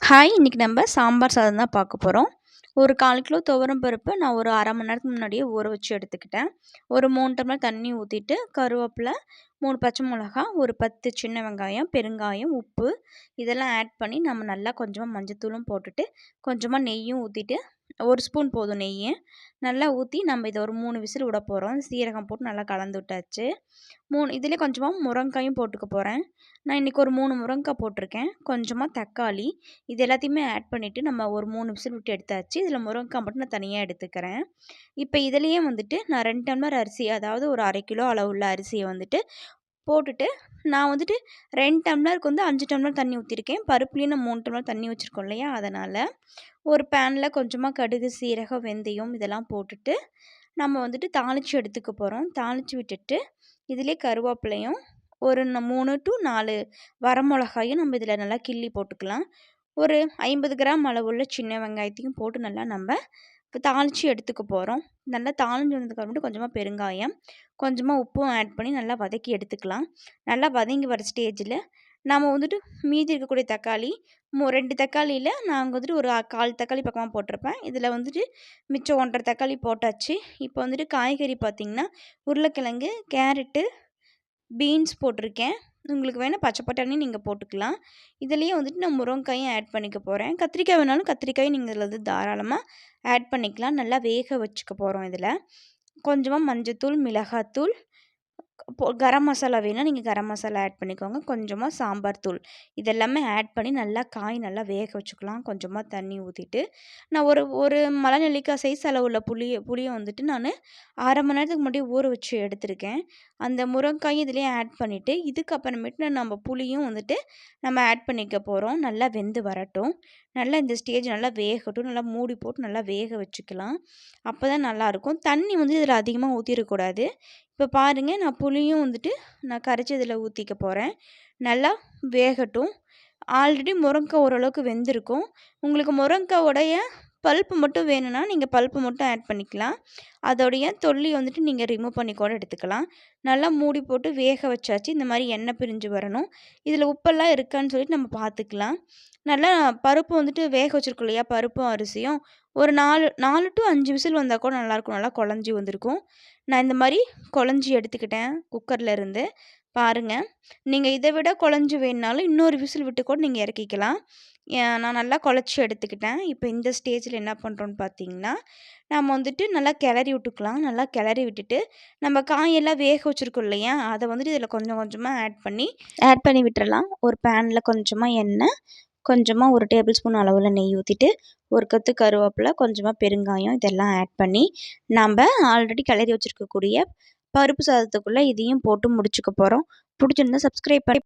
Hi! இன்னைக்கு நம்ம சாம்பார் சாதம் தான் பார்க்க போறோம். ஒரு 1/4 கிலோ துவரம் பருப்பு நான் ஒரு 1/2 மணி நேரத்துக்கு முன்னாடியே ஊற வச்சு எடுத்துக்கிட்டேன். ஒரு 3 டம்ளர் தண்ணி ஊத்திட்டு, கருவேப்பில, 3 பச்சை மிளகா, ஒரு 10 சின்ன வெங்காயம், பெருங்காயம், உப்பு இதெல்லாம் ஆட் பண்ணி நம்ம நல்லா கொஞ்சமா மஞ்சத்தூளும் போட்டுட்டு, கொஞ்சமா நெய்யும் ஊத்திட்டு, 1 ஸ்பூன் போதும் நெய்யு. நல்லா ஊத்தி நம்ம இத ஒரு 3 விசில் விட போறோம். சீரகம் போட்டு நல்லா கலந்து விட்டாச்சு. இதிலே கொஞ்சமா முருங்காயும் போட்டுக்க போறேன். நான் இன்னைக்கு ஒரு 3 முருங்கா போட்டிருக்கேன். கொஞ்சமா தக்காளி இது எல்லாத்தையுமே ஆட் பண்ணிவிட்டு நம்ம ஒரு 3 விசில் விட்டு எடுத்தாச்சு. இதில் முருங்கக்காய் மட்டும் நான் தனியாக எடுத்துக்கிறேன். இப்போ இதிலேயே வந்துட்டு நான் 2 டம்ளர் அரிசி, அதாவது ஒரு 1/2 கிலோ அளவுள்ள அரிசியை வந்துட்டு போட்டுட்டு, நான் வந்துட்டு 2 டம்ளருக்கு வந்து 5 டம்ளர் தண்ணி ஊற்றிருக்கேன். பருப்புலேயும் நான் 3 டம்ளர் தண்ணி வச்சுருக்கோம் இல்லையா, அதனால் ஒரு பேனில் கொஞ்சமாக கடுகு, சீரகம், வெந்தயம் இதெல்லாம் போட்டுட்டு நம்ம வந்துட்டு தாளித்து எடுத்துக்க போகிறோம். தாளித்து விட்டுட்டு இதிலே கருவேப்பிலையும் ஒரு 3 to 4 வரமிளகாயும் நம்ம இதில் நல்லா கிள்ளி போட்டுக்கலாம். ஒரு 50 கிராம் அளவுள்ள சின்ன வெங்காயத்தையும் போட்டு நல்லா நம்ம இப்போ தாளித்து எடுத்துக்க போகிறோம். நல்லா தாளிஞ்சு வந்ததுக்கப்புறமேட்டு கொஞ்சமாக பெருங்காயம், கொஞ்சமாக உப்பும் ஆட் பண்ணி நல்லா வதக்கி எடுத்துக்கலாம். நல்லா வதங்கி வர ஸ்டேஜில் நம்ம வந்துட்டு மீதி இருக்கக்கூடிய தக்காளி 2 தக்காளியில் நாங்கள் வந்துட்டு ஒரு 1/4 தக்காளி பக்கமாக போட்டிருப்பேன். இதில் வந்துட்டு மிச்சம் 1 1/2 தக்காளி போட்டாச்சு. இப்போ வந்துட்டு காய்கறி பார்த்திங்கன்னா உருளைக்கிழங்கு, கேரட்டு, பீன்ஸ் போட்டிருக்கேன். உங்களுக்கு வேணால் பச்சை பட்டாணி நீங்கள் போட்டுக்கலாம். இதுலேயே வந்துட்டு நான் முருங்கைக்காயும் ஆட் பண்ணிக்க போகிறேன். கத்திரிக்காய் வேணாலும் கத்திரிக்காயும் நீங்கள் இதில் வந்து தாராளமாக ஆட் பண்ணிக்கலாம். நல்லா வேக வச்சுக்க போகிறோம். இதில் கொஞ்சமாக மஞ்சத்தூள், மிளகாத்தூள், கரம் மசாலா வேணால் நீங்கள் கரம் மசாலா ஆட் பண்ணிக்கோங்க. கொஞ்சமாக சாம்பார் தூள் இதெல்லாமே ஆட் பண்ணி நல்லா நல்லா வேக வச்சுக்கலாம். கொஞ்சமாக தண்ணி ஊற்றிட்டு நான் ஒரு மலை நெல்லிக்காய் சைஸ் அளவுள்ள புளியை வந்துட்டு நான் 1/2 மணி நேரத்துக்கு முன்னாடி ஊற வச்சு எடுத்திருக்கேன். அந்த முருங்காயும் இதிலே ஆட் பண்ணிவிட்டு இதுக்கப்புறமேட்டு நம்ம புளியும் வந்துட்டு நம்ம ஆட் பண்ணிக்க போகிறோம். நல்லா வெந்து வரட்டும். நல்லா இந்த ஸ்டேஜ் நல்லா வேகட்டும். நல்லா மூடி போட்டு நல்லா வேக வச்சுக்கலாம். அப்போ தான் நல்லாயிருக்கும். தண்ணி வந்து இதில் அதிகமாக ஊற்றிடக்கூடாது. இப்போ பாருங்கள், நான் புளியும் வந்துட்டு நான் கரைச்சி இதில் ஊற்றிக்க போகிறேன். நல்லா வேகட்டும். ஆல்ரெடி முருங்கைக்காய் ஓரளவுக்கு வெந்திருக்கும். உங்களுக்கு முருங்கைக்காயோடைய பல்ப்பு மட்டும் வேணும்னா நீங்கள் பல்ப்பு மட்டும் ஆட் பண்ணிக்கலாம். அதோடைய தொல்லி வந்துட்டு நீங்கள் ரிமூவ் பண்ணி கூட எடுத்துக்கலாம். நல்லா மூடி போட்டு வேக வச்சாச்சு. இந்த மாதிரி எண்ணெய் பிரிஞ்சு வரணும். இதில் உப்பெல்லாம் இருக்கான்னு சொல்லிட்டு நம்ம பார்த்துக்கலாம். நல்லா பருப்பு வந்துட்டு வேக வச்சுருக்கோம் இல்லையா, பருப்பும் அரிசியும் ஒரு 4 to 5 விசில் வந்தால் கூட நல்லாயிருக்கும். நல்லா குழஞ்சி வந்திருக்கும். நான் இந்த மாதிரி குழஞ்சி எடுத்துக்கிட்டேன் குக்கரில் இருந்து. பாருங்கள், நீங்கள் இதை விட குழஞ்சி வேணுனாலும் இன்னொரு விசில் விட்டு கூட நீங்கள் இறக்கிக்கலாம். நான் நல்லா குழச்சி எடுத்துக்கிட்டேன். இப்போ இந்த ஸ்டேஜில் என்ன பண்ணுறோன்னு பார்த்தீங்கன்னா, நம்ம வந்துட்டு நல்லா கிளறி விட்டுக்கலாம். நல்லா கிளறி விட்டுட்டு நம்ம காயெல்லாம் வேக வச்சுருக்கோம் இல்லையா, அதை வந்துட்டு இதில் கொஞ்சம் கொஞ்சமாக ஆட் பண்ணி விட்டுறலாம். ஒரு பேனில் கொஞ்சமாக எண்ணெய், கொஞ்சமாக 1 டேபிள் ஸ்பூன் அளவில் நெய் ஊற்றிட்டு, ஒரு கொத்து கருவேப்பிலை, கொஞ்சமாக பெருங்காயம் இதெல்லாம் ஆட் பண்ணி நம்ம ஆல்ரெடி கிளறி வச்சுருக்கக்கூடிய பருப்பு சாதத்துக்குள்ளே இதையும் போட்டு முடிச்சுக்க போகிறோம். பிடிச்சிருந்தா சப்ஸ்கிரைப் பண்ணி